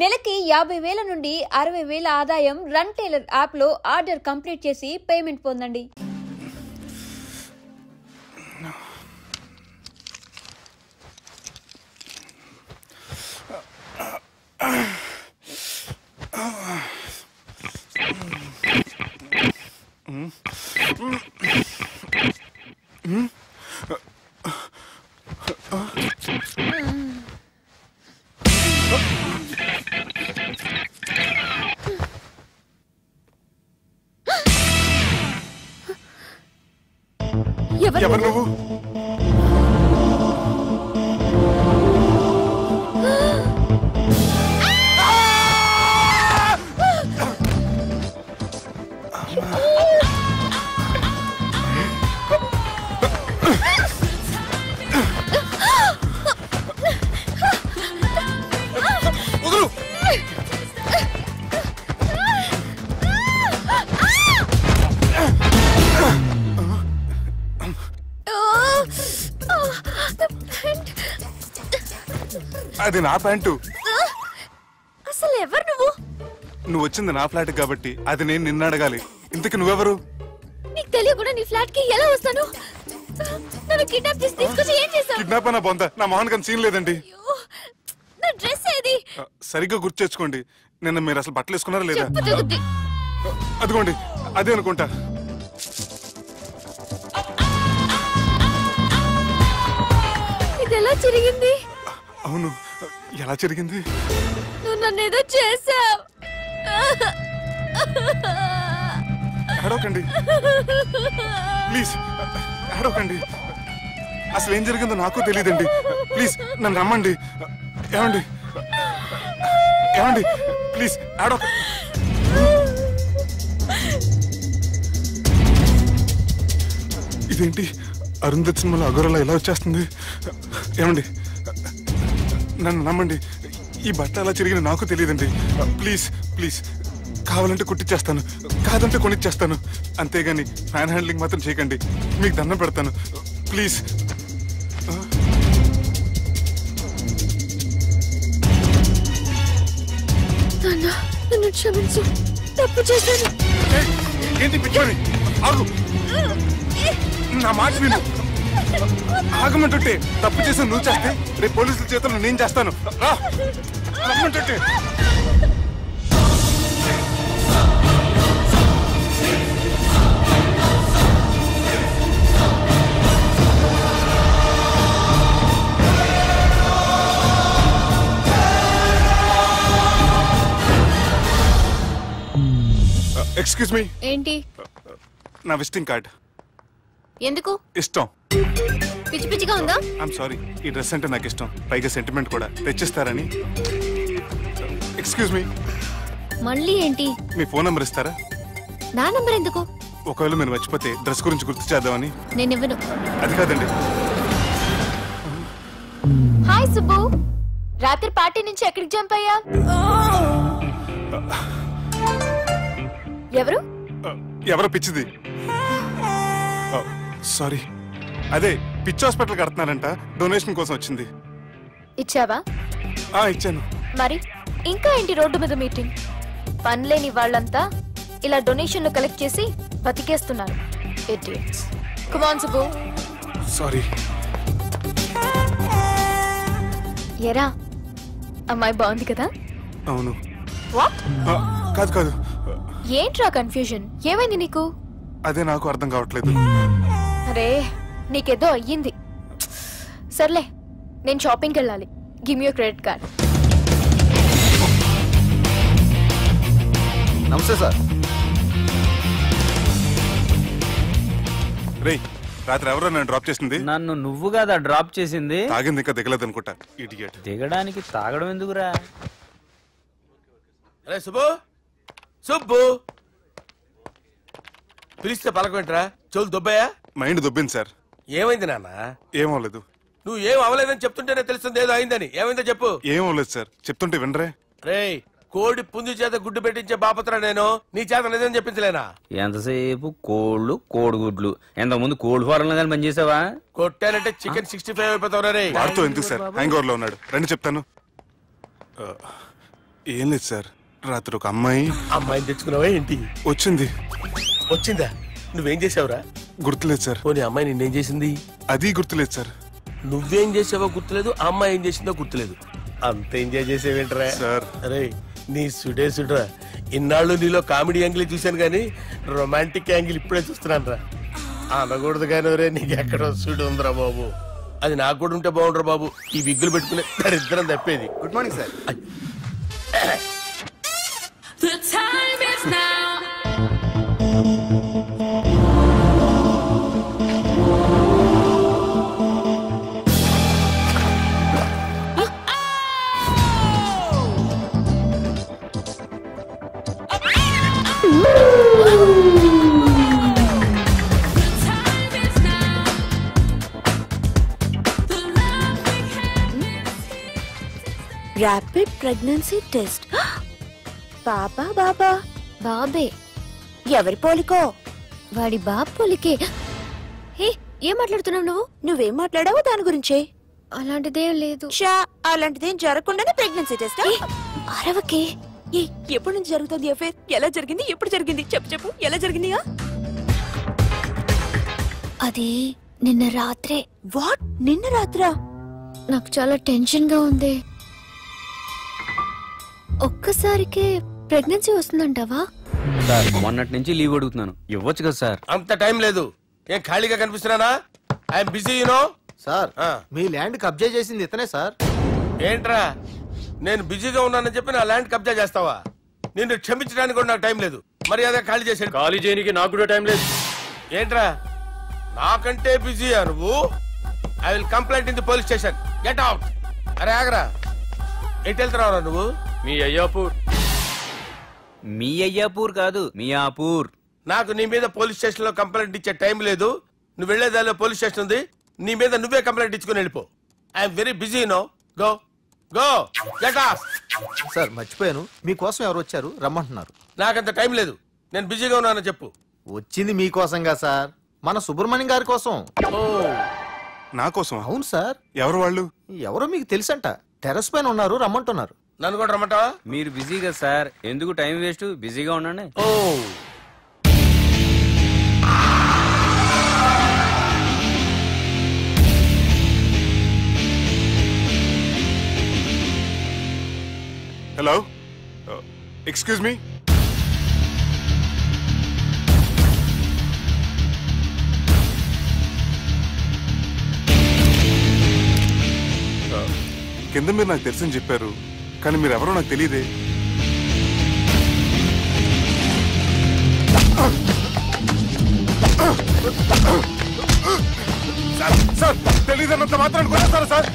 నెలకి 50,000 నుండి 60,000 ఆదాయం రన్ టైలర్ యాప్లో ఆర్డర్ కంప్లీట్ చేసి పేమెంట్ పొందండి. ఎవరు నువ్వు? అది నా ప్యాంటు. అసలు ఎవరు నువ్వు? నువ్వు వచ్చింది నా ఫ్లాట్ కాబట్టి అది నేను నిన్ను అడగాలి. ఇంతకు నువ్వెవరు? నీకు తెలియకుండా నీ ఫ్లాట్ కి ఎలా వస్తాను? నన్ను కిడ్నాప్ చేసి తీసుకొచ్చి ఏం చేసావు? కిడ్నాప్ అన్న బొంద, నా మోహన్ కన్ సీన్ లేదండి. నా డ్రెస్ ఏది? సరిగ్గా గుర్తు తెచ్చుకోండి. నిన్న మీరు అసలు బట్టలు వేసుకున్నారా లేదా? చెప్పుతుంది. అదిగోండి అదే అనుకుంటా. ఇది ఎలా జరిగింది? అవును, ఎలా జరిగింది? నువ్వు నన్ను ఏదో చేసావు. ఏడవకండి ప్లీజ్, ఏడవకండి. అసలు ఏం జరిగిందో నాకు తెలియదండి. ప్లీజ్ నన్ను రమ్మండి. ఏమండి ఏమండి ప్లీజ్ ఏడవ. ఇదేంటి అరుంధతి సినిమాలో అగోరలా ఎలా వచ్చేస్తుంది? ఏమండి నన్ను నమ్మండి. ఈ బట్ట అలా చిరిగిన నాకు తెలియదండి. ప్లీజ్ ప్లీజ్, కావాలంటే కుట్టిచ్చేస్తాను, కాదంటే కొనిచ్చేస్తాను. అంతేగాని ఫ్యాన్ హ్యాండ్లింగ్ మాత్రం చేయకండి. మీకు దండం పెడతాను ప్లీజ్. నన్ను క్షమించు, తప్పు చేశాను. ఏంటి పిచ్చోని? ఆగు, నా మాట విను. ఆగమంటుంటే తప్పు చేసి నువ్వు చేస్తే రేపు పోలీసుల చేతుల్లో నేను చేస్తాను. రమ్మంటుంటే. Excuse me. ఏంటి? నా విజిటింగ్ కార్డ్. ఎందుకు? ఇష్టం. పిచ్చి పిచ్చిగా ఉందా? ఐఎమ్ సారీ, ఈ డ్రెస్ అంటే నాకు ఇష్టం, పైగా సెంటిమెంట్ కూడా. తెచ్చిస్తారని. Excuse me. మళ్ళీ ఏంటి? మీ ఫోన్ నెంబర్ ఇస్తారా? నా నంబర్ ఎందుకు? ఒకవేళ మీరు మర్చిపోతే డ్రెస్ గురించి గుర్తు చేద్దామని. నేను ఇవ్వను. అది కాదండి. హాయ్ సుబ్బు, రాత్రి పార్టీ నుంచి ఎక్కడికి జంప్ అయ్యా? ఎవరు? ఎవరో పిచ్చిది. సారీ, అదే పిచ్చి హాస్పిటల్ కడుతున్నారంట, డొనేషన్ కోసం వచ్చింది. ఇచ్చావా? ఇచ్చాను. మరి ఇంకా ఏంటి రోడ్డు మీద మీటింగ్? పనిలేని వాళ్ళంతా ఇలా డొనేషన్లు కలెక్ట్ చేసి బతికేస్తున్నారు. Idiots. Come on Subbu. Sorry. ఎరా, అమ్మాయి బాగుంది కదా? అవును. వాట్? కాదు కాదు. ఏంట్రా కన్ఫ్యూజన్? ఏమైంది నీకు? అదే నాకు అర్థం కావట్లేదు. అరే, నీకేదో అయ్యింది. సర్లే, నేను షాపింగ్కి వెళ్ళాలి. Give me your credit card. నమస్తే సార్. రేయ్, రాత్రి ఎవరో నన్ను డ్రాప్ చేసింది? నన్ను నువ్వు కదా డ్రాప్ చేసింది. తాగింది ఇంకా దిగలేదు అనుకుంటా. ఇడియట్. దిగడానికి తాగడం ఎందుకురా? అరే సుబ్బు, సుబ్బు పిలిస్తే పలకమేంట్రా? చెవులు దుబ్బయా? Mind దొబ్బింది sir. ఏమైంది నాన్న? ఏమవలేదు. నువ్వు ఏం అవలేదని చెప్తుంటేనే తెలుస్తుంది ఏదో అయిందని. ఏమైందో చెప్పు. ఏమవలేదు సార్, చెప్తుంటే వినరే. రేయ్, కోడి పుంజు చేత గుడ్డు పెట్టించే బాపత్ర నేను. నీ చేత నిజం చెప్పించలేనా? ఎంతసేపు కోళ్ళు కోడిగుడ్లు. ఎంతకుముందు కోడి ఫారంలో కానీ పనిచేసావా? కొట్టానంటే చికెన్ 65 అయిపోతావు రే. వాడుతో ఎందుకు సార్? హ్యాంగ్ ఓవర్ లో ఉన్నాడు. రండి చెప్తాను. ఏం లేదు సార్, రాత్రి ఒక అమ్మాయిని తెచ్చుకున్నావా ఏంటి? వచ్చిందా? నువ్వేం చేసావురా? గుర్తులేదు సార్. పోనీ అమ్మాయి నిన్నేం చేసింది? అది గుర్తులేదు సార్. నువ్వేం చేసావో గుర్తులేదు, ఆ అమ్మాయి ఏం చేసిందో గుర్తులేదు. అంత ఎంజాయ్ చేసేవేంట్రా సార్? అరే నీ సుడేసుడ్రా, ఇన్నాళ్ళు నీలో కామెడీ యాంగిల్ చూశాను కానీ రొమాంటిక్ యాంగిల్ ఇప్పుడే చూస్తున్నాను రా. అనకూడదు కానీ రే, నీకు ఎక్కడ సుడు ఉందిరా బాబు. అది నాకు కూడా ఉంటే బాగుండ్రా బాబు. ఈ విగ్గులు పెట్టుకునే దరిద్రం తప్పేది. Good morning sir. The time is now. Rapid pregnancy test. బాబా బాబా బాబే. ఎవరి పోలికో? వాడి బాబు పోలికే. హే, ఏం మాట్లాడుతున్నావు నువ్వు? నువ్వేం మాట్లాడావో దాని గురించే. అలాంటిదేం లేదు. షా, అలాంటిదేం జరగకుండానే ప్రెగ్నెన్సీ టెస్ట్? అరవకే. ఎప్పటి నుంచి జరుగుతుంది అఫేర్? ఎలా జరిగింది? ఎప్పుడు జరిగింది? చెప్పు చెప్పు, ఎలా జరిగింది? అది నిన్న రాత్రే. వాట్? నిన్న రాత్రా? నాకు చాలా టెన్షన్ గా ఉంది. ఒక్కసారికే ప్రెగ్నెన్సీ వస్తుందంటావా? సార్ మొన్నటి నుంచి లీవ్ అడుగుతున్నాను, ఇవ్వచ్చు కదా సార్? అంత టైం లేదు. ఏం ఖాళీగా కనిపిస్తున్నానా? I'm busy you know. సార్, మీ ల్యాండ్ కబ్జా చేసింది ఇతనే సార్. ఏంట్రా, నేను బిజీగా ఉన్నానని చెప్పి నా ల్యాండ్ కబ్జా చేస్తావా? నిన్ను క్షమించడానికి కూడా నాకు టైం లేదు. మరి అదే ఖాళీ చేసాడు. ఖాళీ చేయడానికి నాకు కూడా టైం లేదు. ఏంట్రా, నాకంటే బిజీయా నువ్వు? I will complaint in the police station. Get out. అరే ఆగరా, ఎటు వెళ్తున్నావురా నువ్వు? మీ అయ్యాపూర్. మీ అయ్యాపూర్ కాదు, మియాపూర్. నాకు నీ మీద పోలీస్ స్టేషన్ లో కంప్లైంట్ ఇచ్చే టైం లేదు. నువ్వు వెళ్లేదాలో పోలీస్ స్టేషన్ ఉంది. నీ మీద నువ్వే కంప్లైంట్ ఇచ్చుకుని వెళ్ళిపో. I'm very busy no. Go go get off. Sir మర్చిపోయాను, మీకోసం ఎవరు వచ్చారు, రమ్మంటున్నారు. నాకంత టైం లేదు, నేను బిజీగా ఉన్నానని చెప్పు. వచ్చింది మీకోసంగా సార్, మన సుబ్రహ్మణ్యం గారి కోసం. ఓ, నా కోసం? అవును సార్. ఎవరు వాళ్ళు? ఎవరో మీకు తెలుసంట, టెర్రస్ పైన ఉన్నారు, రమ్మంటున్నారు. నన్ను కూడా రమ్మంటావా? మీరు బిజీగా సార్, ఎందుకు టైం వేస్ట్, బిజీగా ఉండండి. ఓ, హలో, ఎక్స్క్యూజ్ మీ. కింద మీరు నాకు తెలుసని చెప్పారు, కానీ మీరు ఎవరో నాకు తెలియదే. సార్, తెలియదన్నంత మాత్రాన్ని కొనేస్తారా సార్?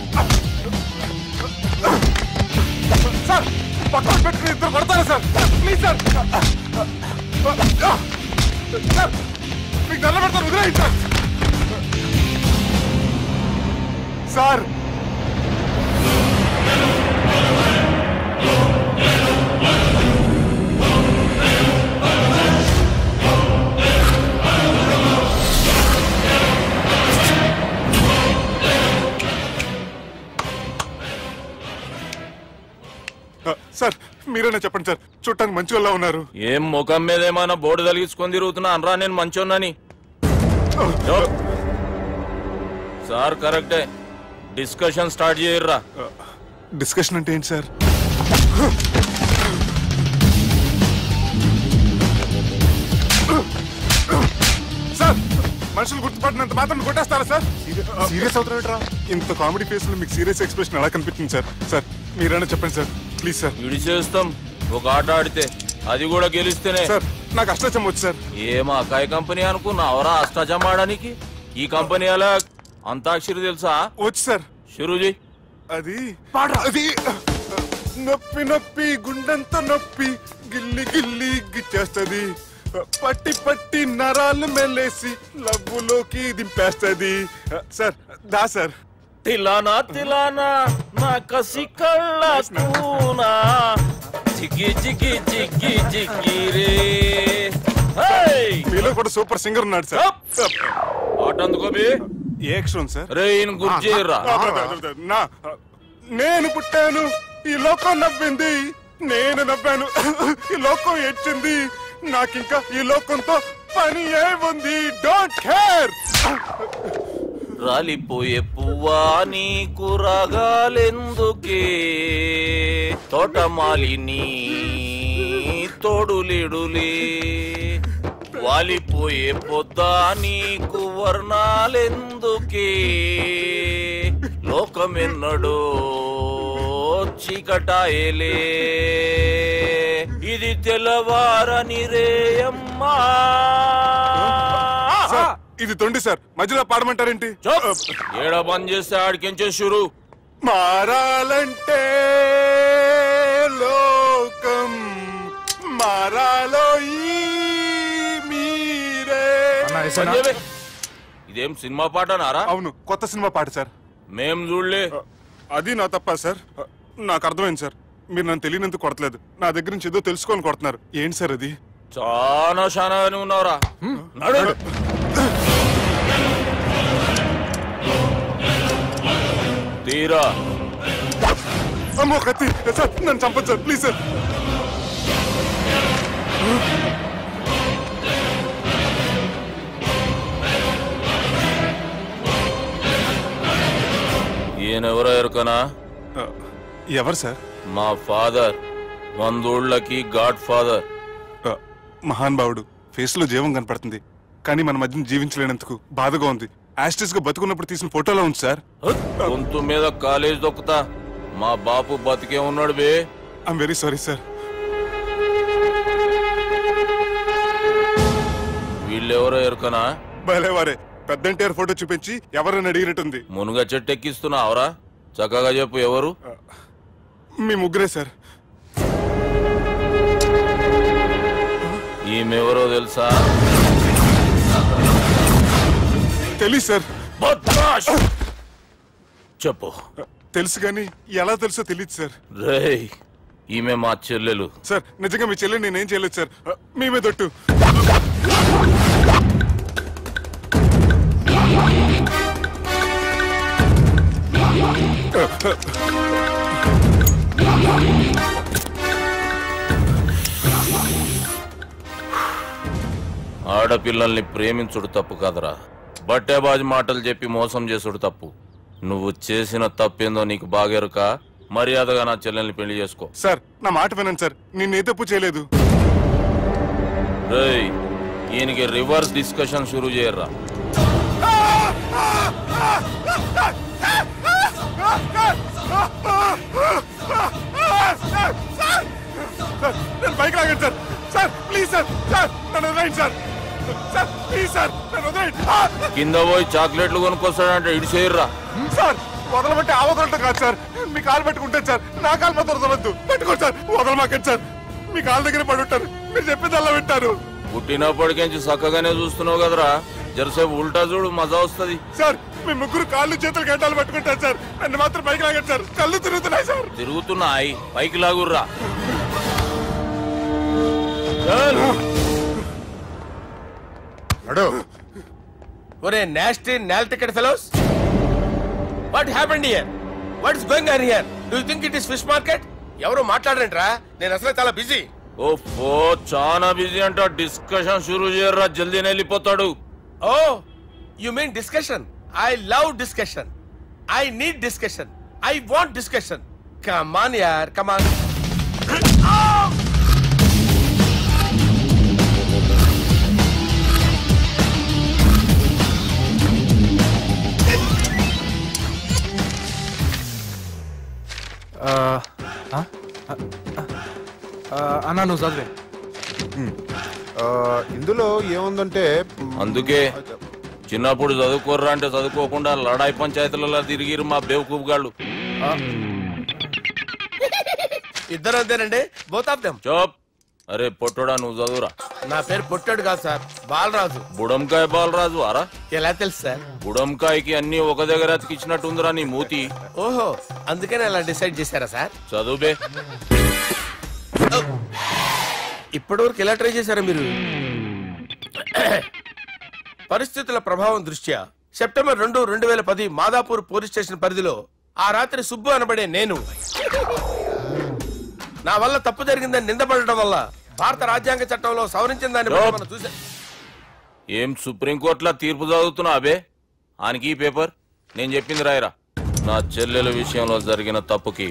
సార్, పక్కన పెట్టుకుని ఇద్దరు కొడతారా సార్? Please sir. సార్, మీకు నల్ల పెడతారు, వదిలేయండి సార్. సార్, సార్ మీరేనా చెప్పండి సార్, చూడటానికి మంచి వాళ్ళ ఉన్నారు. ఏం ముఖం మీద ఏమైనా బోర్డు తలిగించుకొని తిరుగుతున్నా అనరా నేను మంచోన్నాని? సార్ కరెక్టే, డిస్కషన్ స్టార్ట్ చేయర్రా. డిస్కషన్ అంటే ఏంటి సార్? సార్, మనుషులు గుర్తుపడినంత మాత్రం కొట్టేస్తారా సార్? సీరియస్ అవుతారా? ఇంత కామెడీ ఫేస్ లో మీకు సీరియస్ ఎక్స్ప్రెషన్ ఎలా కనిపిస్తుంది సార్? సార్ మీరైనా చెప్పండి సార్, ప్లీజ్ సార్. ఇడి చేస్తాం, ఒక ఆట ఆడితే అది కూడా గెలిస్తేనే. సార్, నాకు అష్టాచం వచ్చు సార్. ఏం అకాయ కంపెనీ అనుకున్నా అవరా అష్టాచం ఆడడానికి? ఈ కంపెనీ అలా అంతాక్షరి తెలుసా? వచ్చు సార్. షురూజీ. అది నొప్పి నొప్పి గుండెంత నొప్పి గిల్లి గిల్లి గిచ్చేస్తది, పట్టి పట్టి నరాలు మెల్లేసి లవ్వులోకి దింపేస్తది. సార్ దా సార్. తిలానా తిలానా నా కసి కళ్ళ కూనా జిగి జిగి జిగి జిగి రే. మీలో కూడా సూపర్ సింగర్ ఉన్నాడు సార్. ఆట అందుకోబి ఏ అక్షరం సార్? రే ఈయన గుర్తు చేయరా. నేను పుట్టాను, ఈ లోకం నవ్వింది, నేను నవ్వాను. ఈ లోకం ఏడ్చింది. నాకింకా ఈ లోకంతో పని ఏముంది? Don't care. రాలిపోయే పువ్వా నీకు రాగాలెందుకే, తోటమాలిని తోడులిడులే, వాలిపోయే పొద్దా నీకు వర్ణాలెందుకే, లోకమెన్నడో చీకటాయలే, ఇది తెల్లవారని రేయమ్మా. ఇది తొండి సార్, మధ్యలో పాడమంటారేంటి? ఏడ బంద్ చేస్తే ఆడికించే షురు. మారాలంటే లోకం మారాలో ఈ మీరే. ఇదేం సినిమా పాట నారా? అవును, కొత్త సినిమా పాట సార్. మేం చూడలే. అది నా తప్ప సార్. నాకు అర్థమైంది సార్. మీరు నన్ను తెలియనందుకు కొడతలేదు, నా దగ్గర నుంచి ఏదో తెలుసుకొని కొడుతున్నారు. ఏంటి సార్ అది? చాలా శానాగానే ఉన్నావురా. నడు. తీరా. అమ్మో కత్తి సార్, నన్ను చంపదు సార్, ప్లీజ్ సార్. ఈయనెవరో ఎరుకనా? ఎవరు సార్? మా ఫాదర్, 100 గాడ్ ఫాదర్. మహాన్ భావుడు. ఫేస్ లో జీవం కనపడుతుంది, కానీ మన మధ్యన జీవించలేనందుకు బాధగా ఉంది. యాస్టిస్ గా బతుకున్నప్పుడు తీసిన ఫోటోలో ఉంది సార్. గొంతు మీద కాలేజ్ దొక్కుతా. మా బాపు బతికే ఉన్నాడు బే. I'm very sorry sir. వీళ్ళెవరో ఎరుకనా? భలేవారే, పెద్ద ఎన్టీఆర్ ఫోటో చూపించి ఎవరని అడిగినట్టుంది. మునుగ చెట్టు ఎక్కిస్తున్నావురా? చక్కగా చెప్పు, ఎవరు? మీ ముగ్గురే సార్. ఈమెవరో తెలుసా? తెలీదు సార్. చెప్పు. తెలుసు కానీ ఎలా తెలుసో తెలియదు సార్. రేయ్, ఈమె మా చెల్లెలు. సార్ నిజంగా మీ చెల్లెని నేనేం చేయలేదు సార్. మీ మీద ఒట్టు. ఆడపిల్లల్ని ప్రేమించుడు తప్పు కాదురా, బట్టేబాజు మాటలు చెప్పి మోసం చేసుడు తప్పు. నువ్వు చేసిన తప్పేందో నీకు బాగెరుక. మర్యాదగా నా చెల్లెల్ని పెళ్లి చేసుకో. సార్ నా మాట వినండి సార్, నేనే తప్పు చేయలేదు. రేయ్, ఈయనకి రివర్స్ డిస్కషన్ షురూ చేయర్రా. నేను బైక్ లాగండి sir. Sir please sir, sir నన్ను వదిలేయండి సార్. సార్ ప్లీజ్ సార్, నన్ను వదిలేయండి. కింద పోయి చాక్లెట్లు కొనుక్కొస్తాడంటే ఇటు చేయర్రా. సార్ వదలబట్టి ఆ వదలటం కాదు సార్, మీ కాలు పెట్టుకుంటాను సార్. నా కాలు మాత్రం వదలవద్దు. పెట్టుకోండి సార్, వదలమాకండి సార్. మీ కాలు దగ్గర పడి ఉంటారు, మీరు చెప్పేది అలా వింటారు. పుట్టినప్పటికించి చక్కగానే చూస్తున్నావు కదరా, జరసేపు ఉల్టా చూడు, మజా వస్తుంది. సార్ మీ ముగ్గురు కాళ్ళు చేతులు గంటలు పట్టుకుంటారు సార్, నన్ను మాత్రం బైక్ లాగండి సార్. కళ్ళు తిరుగుతున్నాయి సార్. తిరుగుతున్నాయి, పైకి లాగుర్రా. ఒరే నాస్టీ నాల్ ticket fellows, what happened here? What is going on here? Do you think it is fish market? ఎవరు మాట్లాడరంట్రా, నేను అసలే చాలా బిజీ. ఓఫో, చాలా బిజీ అంట. డిస్కషన్ షురూ చేయర్రా, జల్దీనే వెళ్ళిపోతాడు. Oh you mean discussion? I love discussion. I need discussion. I want discussion. Come on యార్, కమ్ ఆన్. అన్నా నువ్వు చదివే. ఇందులో ఏముందంటే అందుకే చిన్నప్పుడు చదువుకోర్రా అంటే చదువుకోకుండా లడాయి పంచాయతీలలో తిరిగిరు మా బేవకూఫ్ గాళ్ళు. ఇద్దరు అంతేనండి, బోత్ ఆఫ్ దెమ్. చోప్. అరే పొట్టోడా, నువ్వు చదువురా. నా పేరు పొట్టాడు కాదు సార్, బాలరాజు. బుడంకాయ బాలరాజు అరా? ఎలా తెలుసు సార్? బుడంకాయకి అన్ని ఒక దగ్గర అతికిచ్చినట్టుందిరా నీ మూతి. ఓహో, అందుకని అలా డిసైడ్ చేశారా సార్? చదువుబే. ఇప్పటివరకు ఎలా ట్రై చేశారా మీరు? పరిస్థితుల ప్రభావం దృష్ట్యా సెప్టెంబర్ 2, 2010 మాదాపూర్ పోలీస్ స్టేషన్ పరిధిలో ఆ రాత్రి సుబ్బు అనబడే నేను నా వల్ల తప్పు జరిగిందని నిందపడటం వల్ల భారత రాజ్యాంగ చట్టంలో సవరించిన దాన్ని బట్టి మనం చూసే ఏం సుప్రీంకోర్టులో తీర్పు చదువుతున్నా అబే ఆనికి ఈ పేపర్ నేను చెప్పింది రాయరా. నా చెల్లెల విషయంలో జరిగిన తప్పుకి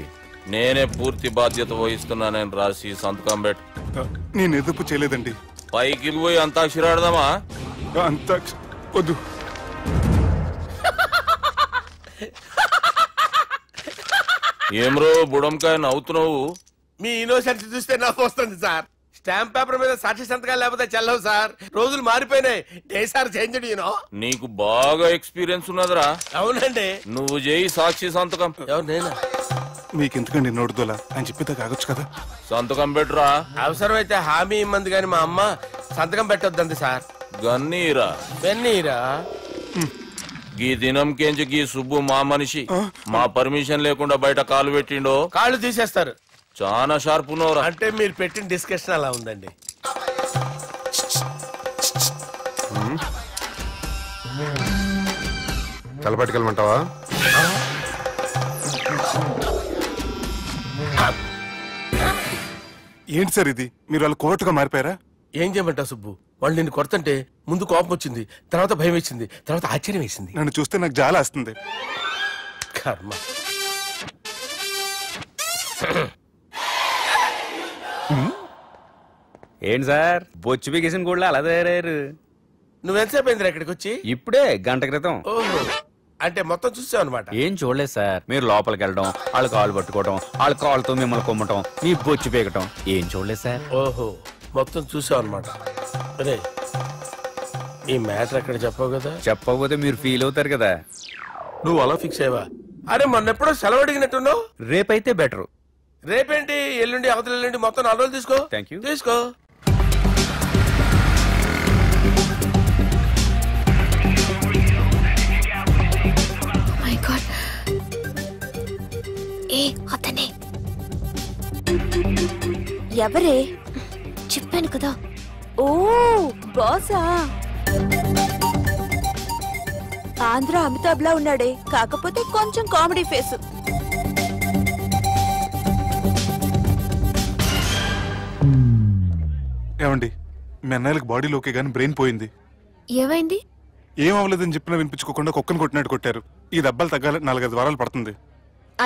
నేనే పూర్తి బాధ్యత వహిస్తున్నానని రాసి సంతకం పెట్టు. నేను ఎదుపు చేయలేదండి. పైకి పోయి అంతాక్షరి ఆడదామా? అంతా వద్దు. ఏమ్రో బుడంకాయ నవ్వుతున్నావు? మీ ఇన్నోసెన్స్ చూస్తే నాకు వస్తుంది సార్. స్టాంప్ పేపర్ మీద సాక్షి సంతకాలు లేకపోతే చెల్లవు సార్. రోజులు మారిపోయినాయి. డే సార్ చేంజ్ నీకు బాగా ఎక్స్పీరియన్స్ ఉన్నదిరా. అవునండి. నువ్వు చేయి సాక్షి సంతకం. ఎవరు నేనా? మీకు ఎందుకండి నోడుదోలా? ఆయన చెప్పేదా కాగొచ్చు కదా. సంతకం పెట్టురా. అవసరమైతే హామీ ఇమ్మంది కానీ మా అమ్మ సంతకం పెట్టొద్దండి సార్. గన్నీరా వెన్నీరా? గీ దినంకేంచి గీ సుబ్బు మా మనిషి మా పర్మిషన్ లేకుండా బయట కాలు పెట్టిండో కాళ్ళు తీసేస్తారు. చాలా షార్ప్ ఉన్నవరా. అంటే మీరు పెట్టిన డిస్కషన్ అలా ఉందండి. తలపట్టుకెళ్ళమంటావా? ఏంటి సార్ ఇది? మీరు వాళ్ళు కోర్టుగా మారిపోయారా? ఏం చేయమంటావు సుబ్బు? వాళ్ళు నిన్ను కొడుతుంటే ముందు కోపం వచ్చింది, తర్వాత భయం వేసింది, తర్వాత ఆశ్చర్యం వేసింది. నన్ను చూస్తే నాకు జాల వస్తుంది. కర్మ. ఏంటి సార్ బొచ్చు బిగేసిన కూడా అలా తయారయ్యారు? నువ్వెంతసేపు అయిందిరా ఇక్కడికి వచ్చి? ఇప్పుడే గంట క్రితం. ఓహో, అంటే మొత్తం చూసావు అనమాట. ఏం చూడలేదు సార్. మీరు లోపలికి వెళ్ళడం, వాళ్ళ కాళ్ళు పట్టుకోవడం, వాళ్ళ కాళ్ళతో మిమ్మల్ని కొమ్మటం, మీ బొచ్చు పీకటం ఏం చూడలేదు సార్. ఓహో, మొత్తం చూసావు అనమాట. అరే ఈ మ్యాటర్ అక్కడ చెప్పావు కదా. చెప్పకపోతే మీరు ఫీల్ అవుతారు కదా. నువ్వు అలా ఫిక్స్ అయ్యవా? అరే మొన్నెప్పుడో సెలవు అడిగినట్టున్నావు. రేపైతే బెటర్. రేపేంటి? ఎల్లుండి, అవతల ఎల్లుండి, మొత్తం 4 రోజులు తీసుకో. Thank you. తీసుకో. మై గాడ్, ఏ అతనే. ఎవరే? చెప్పాను కదా. ఓ బాసా. ఆంధ్ర అమితాబ్ లా ఉన్నాడే, కాకపోతే కొంచెం కామెడీ ఫేస్. ఏమండి, మీ అన్నయ్యలకు బాడీలో ఓకే కానీ బ్రెయిన్ పోయింది. ఏమైంది? ఏం అవ్వలేదని చెప్పినా వినిపించుకోకుండా కుక్కను కొట్టినట్టు కొట్టారు. ఈ దెబ్బలు తగ్గాలి 4-5 వారాలు పడుతుంది.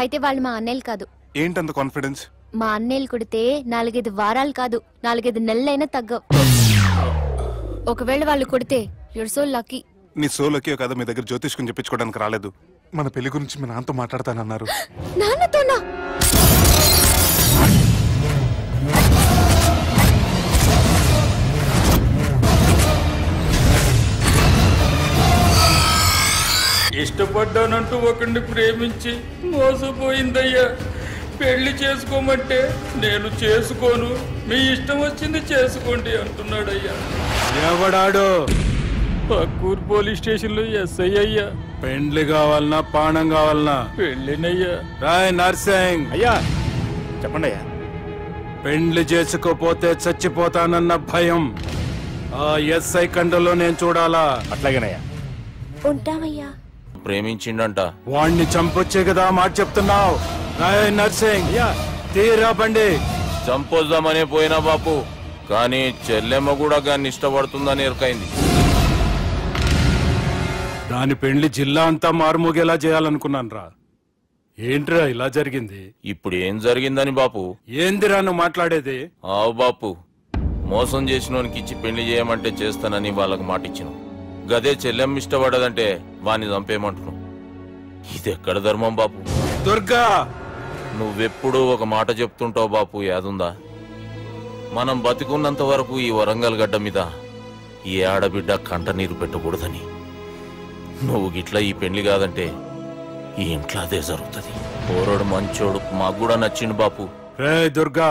అయితే వాళ్ళు మా అన్నయ్యలు కాదు. ఏంటంత కాన్ఫిడెన్స్? మా అన్నయ్యలు కొడితే 4-5 వారాలు కాదు, 4-5 నెలలైనా తగ్గవు. ఒకవేళ వాళ్ళు కొడితే యూర్ సో లక్కీ. నీ సోలోకి కదా మీ దగ్గర జ్యోతిష్కుని చెప్పించుకోవడానికి రాలేదు. మన పెళ్లి గురించి మీ నాన్నతో మాట్లాడతానన్నారు. నాన్నతోనా? ఇష్టపడ్డానంటూ ఒకరిని ప్రేమించి మోసపోయిందయ్యా. పెళ్లి చేసుకోమంటే నేను చేసుకోను, మీ ఇష్టం వచ్చింది చేసుకోండి అంటున్నాడయ్యా. ఎవడాడు? పక్కూరు పోలీస్ స్టేషన్ లో ఎస్ఐ అయ్యా. పెండ్లి కావాలనా పానం కావాలనా? పెళ్ళినయ్యా. రాయ్ నర్సింగ్. అయ్యా చెప్పండి అయ్యా. పెండ్లి చేసుకోపోతే చచ్చిపోతానన్న భయం ఆ ఎస్ఐ కండలో నేను చూడాలా? అట్లాగేనయ్యా. ఉంటామయ్యా. ప్రేమించిండంట. వాణ్ణి చంపొచ్చే కదా మాట చెప్తున్నావు? రాయ్ నర్సింగ్, తీరా బండి. చంపొద్దామనే పోయినా బాపు, కానీ చెల్లెమ్మ కూడా గాన్ని ఇష్టపడుతుందని ఎరకైంది. దాని పెండ్లి జిల్లా అంతా మారుమోగేలా చేయాలనుకున్నాను రా. ఏంట్రా ఇలా జరిగింది? ఇప్పుడు ఏం జరిగిందని బాపు? ఏందిరా నువ్వు మాట్లాడేది? ఆవు బాపు, మోసం చేసినోనికి ఇచ్చి పెళ్లి చేయమంటే చేస్తానని వాళ్ళకు మాటిచ్చిన. గదే చెల్లెమ్మ ఇష్టపడదంటే వాణ్ణి చంపేయమంటున్నావు. ఇది ఎక్కడ ధర్మం బాపు? దుర్గా, నువ్వెప్పుడూ ఒక మాట చెప్తుంటావు బాపు, యాదుందా? మనం బతికున్నంత వరకు ఈ వరంగల్ గడ్డ మీద ఈ ఆడబిడ్డ కంట నీరు పెట్టకూడదని. నువ్వు గిట్లా ఈ పెళ్లి కాదంటే ఈ ఇంట్లో అదే జరుగుతుంది. పోరోడు మంచోడు, మాకు కూడా నచ్చిండు బాపు. రే దుర్గా,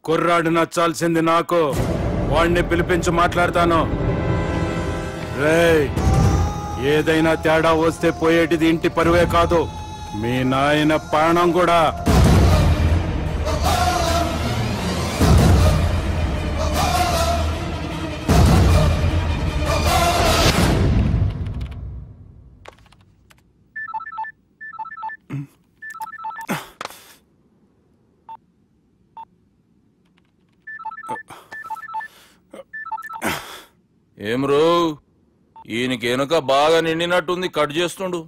కుర్రాడు నచ్చాల్సింది నాకు. వాణ్ణి పిలిపించి మాట్లాడతాను. రే, ఏదైనా తేడా వస్తే పోయేటిది ఇంటి పరువే కాదు, మీ నాయన ప్రాణం కూడా. ఏం రో ఈయనకి వెనుక బాగా నిండినట్టుంది, కట్ చేస్తుండు.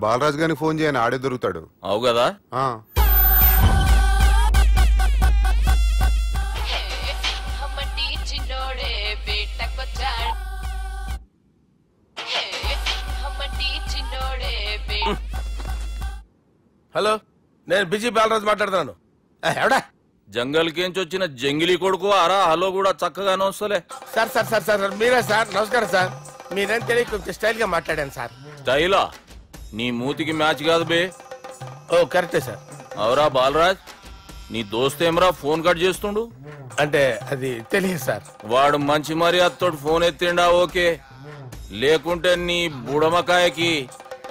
బాలరాజు గారిని ఫోన్ చేయని, ఆడే దొరుకుతాడు. అవు కదా. హలో, నేను బిజీ బాలరాజు మాట్లాడుతున్నాను. ఎవడా జంగల్కేంచి వచ్చిన జంగిలీ కొడుకు అరా హలో కూడా చక్కగానే వస్తలే. సార్ సార్ సార్ సార్ మీరే సార్? నమస్కారం సార్. మీరేం తెలియ కొంచెం స్టైల్ గా మాట్లాడాను సార్. స్టైలా? నీ మూతికి మ్యాచ్ కాదు బే. ఓ కరెక్టే సార్. అవరా బాలరాజ్, నీ దోస్త్ ఏమరా ఫోన్ కట్ చేస్తుండు? అంటే అది తెలియదు సార్. వాడు మంచి మర్యాదతో ఫోన్ ఎత్తిండా ఓకే, లేకుంటే నీ బుడమకాయకి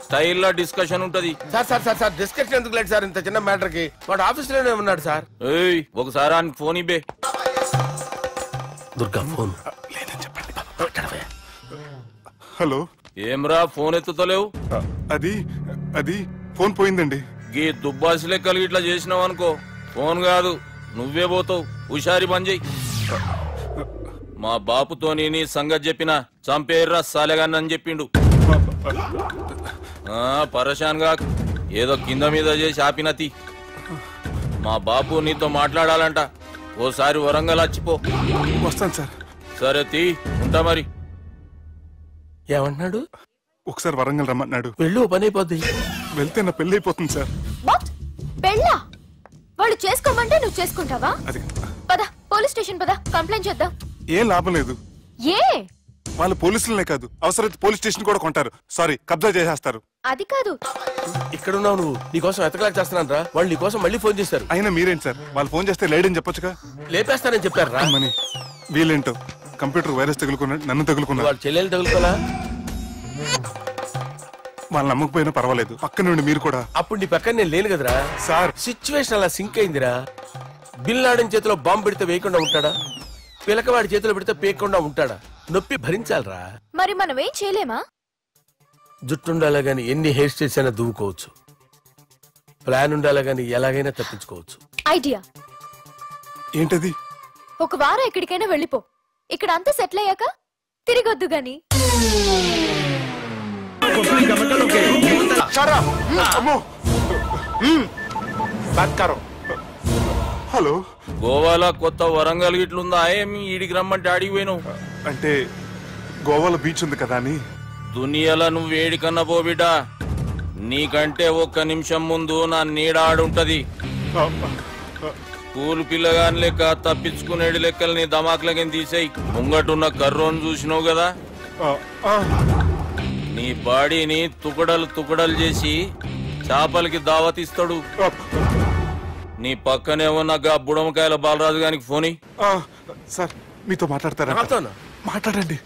స్టైల్లో డిస్కషన్ ఉంటది. Sir sir sir sir discussion ఎందుకు లేదు సార్? ఇంత చిన్న మ్యాటర్ కి వాడు ఆఫీస్ లోనే ఉన్నాడు సార్. ఏయ్ ఒకసారి ఆయనకి ఫోన్ ఇబ్బే. దుర్గా ఫోన్. హలో. ఏమ్రా ఫోన్ ఎత్తుతలేవు? అది అది ఫోన్ పోయిందండి. గీ దుబ్బాసి లెక్కలు ఇట్లా చేసినావు అనుకో, ఫోన్ కాదు నువ్వే పోతావు. హుషారి బంద్ చెయ్యి. మా బాపుతో నీ సంగతి చెప్పిన చంపేర్రా సాలెగాన్ని చెప్పిండు. పరేషాన్ గా ఏదో కింద మీద చేసి ఆపినతి. మా బాపు నీతో మాట్లాడాలంట, ఓసారి వరంగల్ వచ్చిపో. వస్తాను సార్. సరే తీ, ఉంటా మరి. ఏమంటున్నాడు? ఒకసారి వరంగల్ రమ్మన్నాడు. పెళ్ళి పని అయిపోద్ది. వెళ్తే నా పెళ్లి అయిపోతుంది సార్. పెళ్ళా? వాళ్ళు చేసుకోమంటే నువ్వు చేసుకుంటావా? అది పద పోలీస్ స్టేషన్ పద, కంప్లైంట్ చేద్దాం. ఏం లాభం లేదు. ఏ? వాళ్ళు పోలీసులనే కాదు, అవసరమైతే పోలీస్ స్టేషన్ కూడా కొంటారు. సారీ, కబ్జా చేసేస్తారు. అది కాదు. ఇక్కడ ఉన్నావు నువ్వు, నీకోసం ఎతకలేక చేస్తున్నాను రా. వాళ్ళు నీకోసం మళ్ళీ ఫోన్ చేశారు. అయినా మీరేంటి సార్, వాళ్ళు ఫోన్ చేస్తే లేడని చెప్పొచ్చుగా. లేపేస్తానని చెప్పారు రా. మని వీళ్ళేంటో కంప్యూటర్ వైరస్ తగులుకున్నాడు, నన్ను తగులుకున్నాడు. వాళ్ళ చెల్లెలు తగులుకోలా? వాళ్ళు నమ్మకపోయినా పర్వాలేదు, పక్క నుండి మీరు కూడా. అప్పుడు నీ పక్కన నేను లేను కదరా సార్. సిచ్యువేషన్ అలా సింక్ అయిందిరా. బిల్ లాడెన్ చేతిలో బాంబు పెడితే వేయకుండా ఉంటాడా? పిలకవాడి చేతిలో పెడితే పేయకుండా ఉంటాడా? నొప్పి భరించాలరా. మరి మనం ఏం చేయలేమా? జుట్టుండాలా గాని ఎన్ని హెయిర్ స్టైల్స్ అయినా దువ్వుకోవచ్చు. ప్లాన్ ఉండాలా గాని ఎలాగైనా తప్పించుకోవచ్చు. ఐడియా ఏంటది? ఒక వారం ఎక్కడికైనా వెళ్ళిపో, ఇక్కడ అంతా సెటిల్ అయ్యాక తిరిగొద్దు గాని. హలో. గోవాలో కొత్త వరంగల్ గిట్లుందా? ఏమి ఈడికి రమ్మంటే ఆడికి పోయినావు? అంటే గోవాలో బీచ్ ఉంది కదా అని. దునియాలో నువ్వు వేడికన్నా పో బిడ్డ, నీకంటే ఒక్క నిమిషం ముందు నా నీడ ఆడుంటది. స్కూల్ పిల్లగాని లెక్క తప్పించుకునేడు లెక్కలు నీ దమాకులకి తీసేయి. ముంగటున్న కర్రోని చూసినావు కదా, నీ బాడీని తుకడలు తుకడలు చేసి చేపలకి దావతిస్తాడు. నీ పక్కనే ఉన్న బుడమకాయల బాలరాజు గారికి ఫోని. సార్ మీతో మాట్లాడతారా? మాట్లాడండి.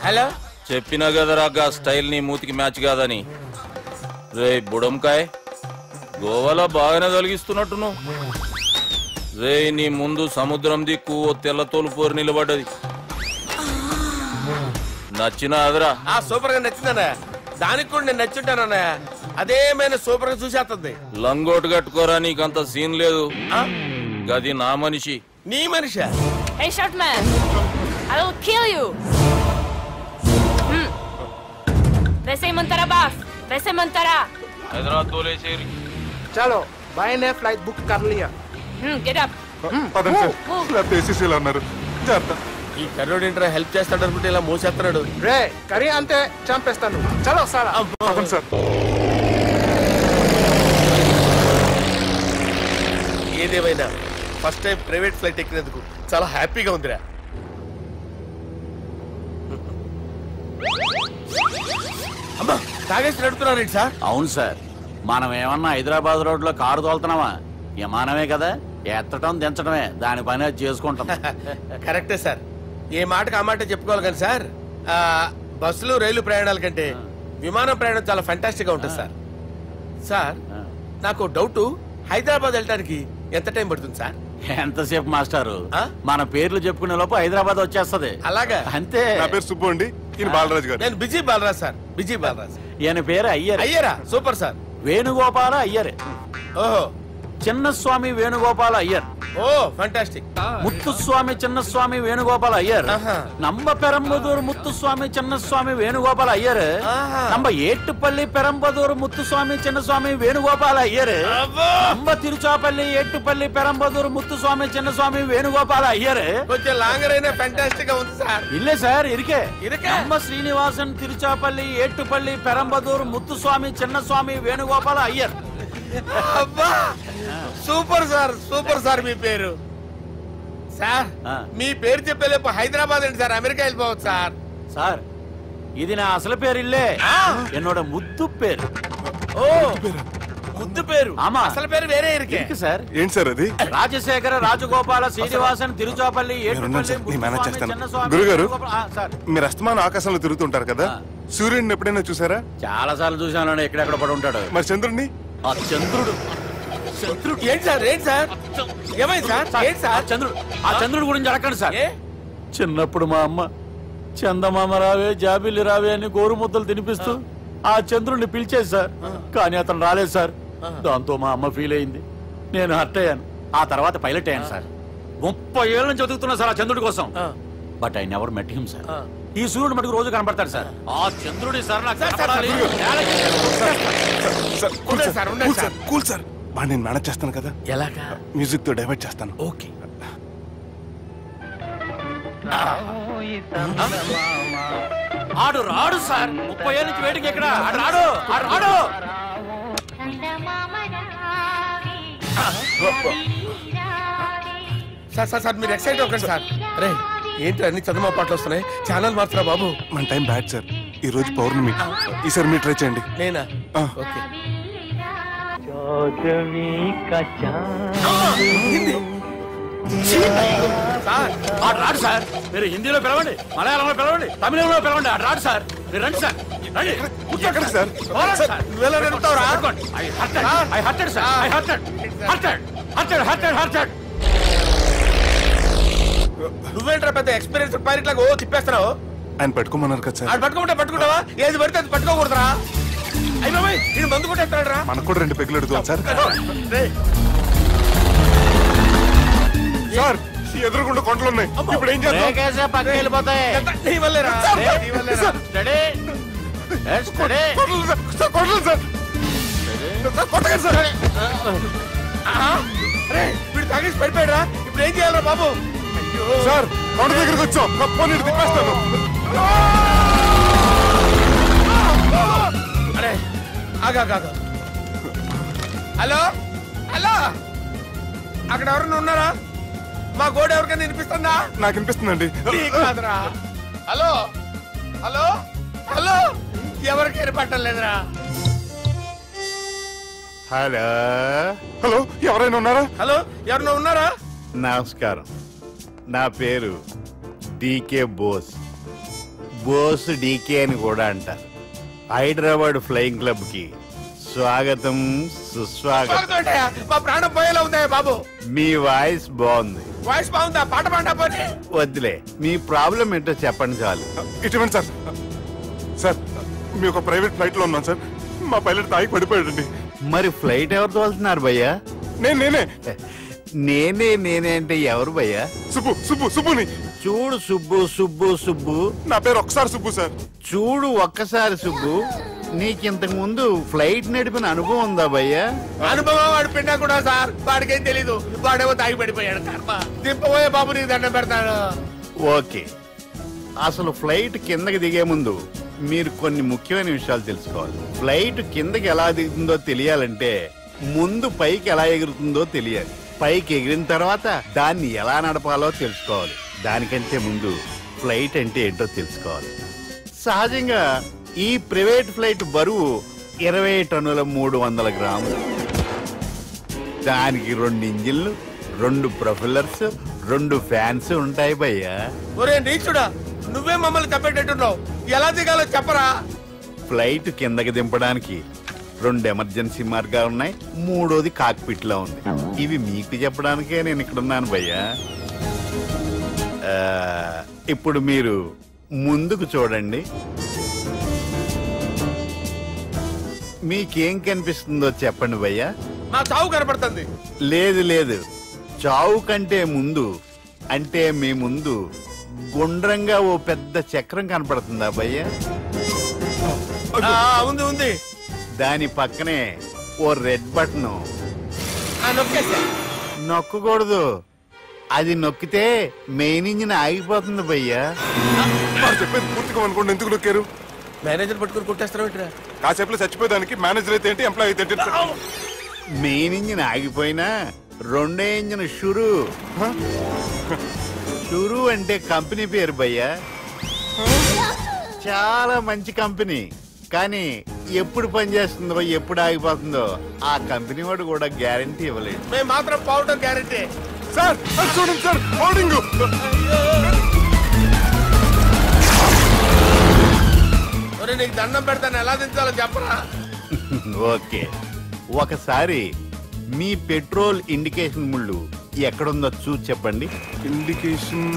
హలో. చెప్పినా కదరా గా స్టైల్ నీ మూతికి మ్యాచ్ కాదని. రే బుడంకాయ్, గోవాలో బాగానే తొలగిస్తున్నట్టు నువ్వు. రే నీ ముందు సముద్రం దిక్కు ఓ తెల్ల తోలుపోరు నిలబడ్డది. నచ్చినా అదరా? సూపర్ గా నచ్చిందన్నా. దానికి కూడా నేను నచ్చుంటానన్నా. అదేమైనా సూపర్ గా చూసేస్తుంది. లంగోటు కట్టుకోరా, నీకంత సీన్ లేదు. గది నా మనిషి. నీ Manisha? Hey short man, I will kill you. वैसे मंतरा बास, वैसे मंतरा. हैदराबाद तोले शेरी. चलो, भाई ने फ्लाइट बुक कर लिया. Get up. పదండి సార్, లేకపోతే ఏసీసీలో ఉన్నారు. జాగ్రత్త. ఈ కర్రోడు ఏంట్రా హెల్ప్ చేస్తాడు అనుకుంటే ఇలా మోసేస్తున్నాడు. రే కరీ అంతే చంపేస్తాను. చలో సార్. పదండి సార్. ఏదేమైనా ఫస్ట్ టైం ప్రైవేట్ ఫ్లైట్ ఎక్కినందుకు చాలా హ్యాపీగా ఉందిరా. అమ్మా తాగేసి నడుపుతున్నారేంటి సార్? అవును సార్, మనం ఏమన్నా హైదరాబాద్ రోడ్ లో కారు తోలుతున్నామా? విమానమే కదా, ఎత్తడం దించడమే, దాని పని అది చేసుకుంటాం. కరెక్టే సార్. ఏ మాటకు ఆ మాట చెప్పుకోవాలి కానీ సార్, బస్సులు రైలు ప్రయాణాల కంటే విమానం ప్రయాణం చాలా ఫెంటాస్టిక్ గా ఉంటుంది సార్. సార్ నాకు డౌట్, హైదరాబాద్ వెళ్ళడానికి ఎంత టైం పడుతుంది సార్? ఎంతసేపు మాస్టారు, మన పేర్లు చెప్పుకునే లోపు హైదరాబాద్ వచ్చేస్తది. అలాగా? అంతే. నా పేరు సుబ్బు అండి, ఈయన బాలరాజు గారు. నేను busy Balaraj sir. Busy Balaraj. ఈయన పేరు అయ్యర్. అయ్యరా? Super sir. వేణుగోపాల అయ్యర్. ఓహో. చిన్నస్వామి వేణుగోపాల అయ్యర్. Oh fantastic. ముత్తుస్వామి చిన్నస్వామి వేణుగోపాల అయ్యర్, நம்ம பெரம்பதூர் முத்துசுவாமி சின்னசுவாமி வேணுகோபால ஐயர், நம்ம ஏட்டுப்பள்ளி பெரம்பதூர் முத்துசுவாமி சின்னசுவாமி வேணுகோபால ஐயர், நம்ம திருச்சாப்பள்ளி ஏட்டுப்பள்ளி பெரம்பதூர் முத்துசுவாமி சின்னசுவாமி வேணுகோபால ஐயர். కొంచెం లాంగర్ అయినా ఫంటాస్టిక్ గా ఉంది సార్. இல்ல சார் இருக்கே நம்ம ஸ்ரீனிவாசன் திருச்சாப்பள்ளி ஏட்டுப்பள்ளி பெரம்பதூர் முத்துசுவாமி சின்னசுவாమి వేణుగోపాల అయ్యర్. అబ్బా సూపర్ సార్, సూపర్ సార్. మీ పేరు సార్, మీ పేరు చెప్పేలేపు హైదరాబాద్ అండి సార్, అమెరికా వెళ్ళిపోవచ్చు సార్. సార్ ఇది నా అసలు పేరు ఇల్లే, என்னோட ముద్దు పేరు. ఓ ముద్దు పేరు. ఆమా అసలు పేరు వేరే ఇరుకే సార్. ఏంటి సార్ అది? రాజశేఖర రాజగోపాల శ్రీనివాసన్ తిరుచాపల్లి గురుగారు, మీరు అస్తమానం ఆకాశంలో తిరుగుతుంటారు కదా, సూర్యుడిని ఎప్పుడైనా చూసారా? చాలా సార్లు చూసాను, ఎక్కడెక్కడ పడి ఉంటాడు. మరి చంద్రుడిని? ఆ చంద్రుడు ఏంటి సార్, ఏంటి సార్, ఏమైంది సార్, ఏంటి సార్? చంద్రుడు, ఆ చంద్రుడు గురించి అడగండి సార్. చిన్నప్పుడు మా అమ్మ చందమామ రావే జాబిల్లి రావే అని గోరు ముద్దలు తినిపిస్తూ ఆ చంద్రుడిని పిలిచేది సార్, కానీ అతను రాలేదు సార్. దాంతో మా అమ్మ ఫీల్ అయింది, నేను హర్ట్ అయ్యాను. ఆ తర్వాత పైలట్ అయ్యాను సార్. 30 ఏళ్ళ నుంచి చదువుతున్నా సార్ ఆ చంద్రుడి కోసం, but I never met him sir. ఈ సూర్యుడు మటుకు రోజు కనపడతాడు సార్. ఆ చంద్రుడి సార్ నాకు కూల్ సార్, నేను మేనేజ్ చేస్తాను కదా. ఎలాగా? మ్యూజిక్ తో డైవర్ట్ చేస్తాను. ఓకే. ఆడు రాడు సార్, 30 ఏళ్ళ నుంచి వేటికి ఎక్కడ ఆడు రాడు, ఆడు రాడు. సార్ సార్ సార్ మీరు ఎక్సైట్ అవ్వకండి సార్. అరే ఏంటి అన్ని చదువు పాటలు వస్తున్నాయి, ఛానల్ మార్చరా బాబు. మన టైం బ్యాడ్ సార్, ఈ రోజు పౌర్ణమి, ఈసారి మీరు ట్రై చేయండి. నేనా? ఓకే. ఆడు రాడు సార్, మీరు హిందీలో పిలవండి, మలయాళంలో పిలవండి, తమిళంలో పిలవండి, ఆడు రాడు సార్. మీరు రండి సార్, రండి. ఎక్కడ సార్? నువ్వేంట్రా పెద్ద ఎక్స్పీరియన్స్ పైరెట్ లాగా ఓ తిప్పేస్తున్నావు? ఆయన పట్టుకోమన్నారు కదా సార్. ఆయన పట్టుకుంటావా? ఏది పడితే అది పట్టుకోకూడదురా. అయ్యి బాబాయ్ నేను మందు కొట్టేస్తాడు రా. మనకు కూడా 2 పెగ్గులు అడుగుతాం సార్. సార్ ఎదురుకుండా కొండలు ఉన్నాయి, ఇప్పుడు ఏం చేద్దాం? పక్కకి వెళ్ళిపోతాయి. నీ వల్లేరా. వీడు తాగేసి పడిపోయాడా? ఇప్పుడు ఏం చేయాలరా బాబు? సార్ కొండ దగ్గరికి వచ్చాం, పోనీ తిప్పేస్తాను. అరే ఆగా. హలో హలో, అక్కడ ఎవరన్నా ఉన్నారా? మా గోడ ఎవరికైనా వినిపిస్తుందా? నాకు వినిపిస్తుందండి. కాదురా. హలో హలో హలో, ఎవరికైనా పట్టలేదురా. హలో హలో, ఎవరైనా ఉన్నారా? హలో ఎవరైనా ఉన్నారా? నమస్కారం, నా పేరు డీకే బోస్. బోస్ డీకే అని కూడా అంటారు. హైదరాబాద్ ఫ్లయింగ్ క్లబ్ కి స్వాగతం, సుస్వాగతం. మా ప్రాణం పోయేలా ఉందా బాబు? మీ వాయిస్ బాగుంది. వాయిస్ బాగుందా? పాట పాడా పోనీ. వద్దులే, మీ ప్రాబ్లం ఏంటో చెప్పండి చాలు. ఇటువంటి సార్, సార్ మీ ఒక ప్రైవేట్ ఫ్లైట్ లో ఉన్నాను సార్, మా పైలట్ తాగి పడిపోయాడండి. మరి ఫ్లైట్ ఎవరు తోలుతున్నారు భయ్యా? నేనే అంటే ఎవరు భయ్యా? సుబ్బుని. చూడు సుబ్బు, నా పేరు ఒకసారి సుబ్బు సార్. చూడు ఒక్కసారి సుబ్బు, నీకింతకు ముందు ఫ్లైట్ నడిపిన అనుభవం ఉందా భయ్యా? అనుభవం వాడు పిన్నా కూడా సార్, వాడికేం తెలీదు. వాడేమో తాగి పడిపోయాడు. దింపబోయే బాబు నీకు దండం పెడతాడు. ఓకే, అసలు ఫ్లైట్ కిందకి దిగే ముందు మీరు కొన్ని ముఖ్యమైన విషయాలు తెలుసుకోవాలి. ఫ్లైట్ కిందకి ఎలా దిగుతుందో తెలియాలంటే ముందు పైకి ఎలా ఎగురుతుందో తెలియాలి. పైకి ఎగిరిన తర్వాత దాన్ని ఎలా నడపాలో తెలుసుకోవాలి. దానికంటే ముందు ఫ్లైట్ అంటే ఏంటో తెలుసుకోవాలి. సహజంగా ఈ ప్రైవేట్ ఫ్లైట్ బరువు 20 టన్నుల 300 గ్రాములు. దానికి 2 ఇంజిన్లు, 2 ప్రొపెల్లర్స్, 2 ఫ్యాన్స్ ఉంటాయి భయ్యా. ఒరే నీచుడా, నువ్వే మమ్మల్ని తప్పేటట్టున్నావు. ఎలా దిగాలో చెప్పరా? ఫ్లైట్ కిందకి దింపడానికి 2 ఎమర్జెన్సీ మార్గాలు ఉన్నాయి, 3వది కాక్పిట్ లో ఉంది. ఇవి మీకు చెప్పడానికే నేను ఇక్కడున్నాను భయ్యా. ఇప్పుడు మీరు ముందుకు చూడండి. మీకేం కనిపిస్తుందో చెప్పండి భయ్యా. నా చావు కనపడుతుంది. లేదు, చావు కంటే ముందు అంటే మీ ముందు గుండ్రంగా ఓ పెద్ద చక్రం కనపడుతుందా భయ్య? ఉంది ఉంది. దాని పక్కనే ఓ రెడ్ బటన్. నొక్కకూడదు, అది నొక్కితే మెయిన్ ఇంజిన్ ఆగిపోతుంది భయ్యా. చెప్పేది పూర్తిగా అనుకోండి, ఎందుకు నొక్కారు? మేనేజర్ పట్టుకుని కొట్టేస్తారా? కాసేపులో చచ్చిపోయేదానికి మేనేజర్ అయితే ఏంటి, ఎంప్లాయ్ అయితే ఏంటి? మెయిన్ ఇంజిన్ ఆగిపోయినా రెండో ఇంజిన్ షురు. షురు అంటే కంపెనీ పేరు భయ్యా. చాలా మంచి కంపెనీ, కానీ ఎప్పుడు పనిచేస్తుందో ఎప్పుడు ఆగిపోతుందో ఆ కంపెనీ వాడు కూడా గ్యారంటీ ఇవ్వలేదు. మేము మాత్రం పౌడర్ గ్యారంటీ. సార్ చూడండి సార్, హోల్డింగ్. నీకు దండం పెడతాను, ఎలా దించాలో చెప్పరా? ఓకే, ఒకసారి మీ పెట్రోల్ ఇండికేషన్ ముళ్ళు ఎక్కడుందో చూసి చెప్పండి. ఇండికేషన్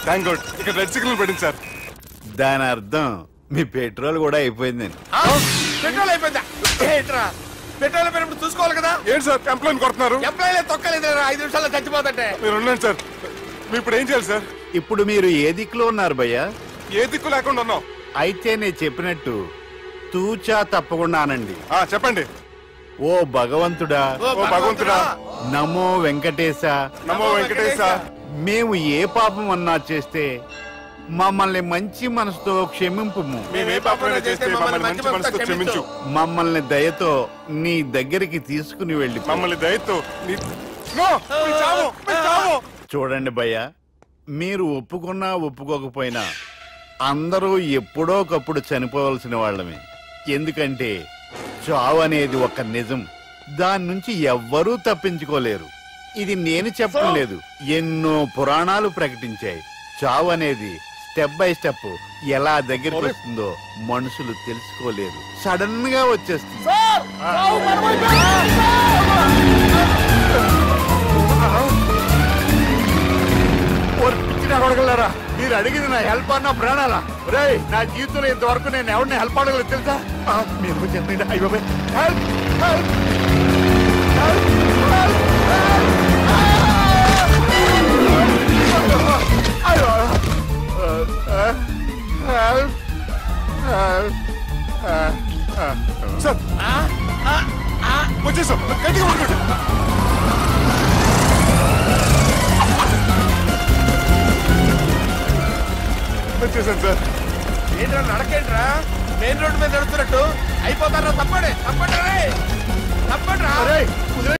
థ్యాంక్ గాడ్, ఇక్కడ రెడ్ సిగ్నల్ పడింది సార్. దాని అర్థం మీ పెట్రోల్ కూడా అయిపోయిందని. పెట్రోల్ అయిపోయిందా? పెట్రోల్ అయిపోయినప్పుడు చూసుకోవాలి కదా. ఏంటి సార్ ఎంప్లాయ్ కొడుతున్నారు? ఎంప్లాయ్ తొక్కలేదు, 5 నిమిషాల్లో చచ్చిపోతుంటే. మీరు ఉండండి సార్, మీరు ఇప్పుడు ఏం చేయాలి సార్? ఇప్పుడు మీరు ఏ దిక్కులో ఉన్నారు భయ్యా? ఏ దిక్కు లేకుండా ఉన్నాం. అయితే నేను చెప్పినట్టు తూచా తప్పకుండా అనండి. చెప్పండి. ఓ భగవంతుడా, ఓ భగవంతుడా, నమో వెంకటేశ, నమో వెంకటేశ. మేము ఏ పాపం అన్నా చేస్తే మమ్మల్ని మంచి మనసుతో క్షమింపు. మమ్మల్ని దయతో నీ దగ్గరికి తీసుకుని వెళ్ళి మమ్మల్ని దయతో చూడండి భయ్య, మీరు ఒప్పుకున్నా ఒప్పుకోకపోయినా అందరూ ఎప్పుడో ఒకప్పుడు చనిపోవలసిన వాళ్ళమే. ఎందుకంటే చావు అనేది ఒక నిజం, దాని నుంచి ఎవ్వరూ తప్పించుకోలేరు. ఇది నేను చెప్పడం లేదు, ఎన్నో పురాణాలు ప్రకటించాయి. చావు అనేది స్టెప్ బై స్టెప్ ఎలా దగ్గరికి వస్తుందో మనుషులు తెలుసుకోలేరు, సడన్ గా వచ్చేస్తుంది. అడగలరా, మీరు అడిగింది నా హెల్ప్ అన్న ప్రాణాలా? రే, నా జీవితంలో ఇంతవరకు నేను ఎవరిని హెల్ప్ అడగలేదు తెలుసా? మీరు చెప్పండి. అయ్యో హెల్ప్ హెల్ప్ సార్ వచ్చేసాం, గట్టిగా పట్టుకోండి. వచ్చేసాను సార్. ఏంట్రా నడకేంట్రా, మెయిన్ రోడ్డు మీద నడుస్తున్నట్టు అయిపోతారా? తప్పండి తప్పండి తప్పండి రా.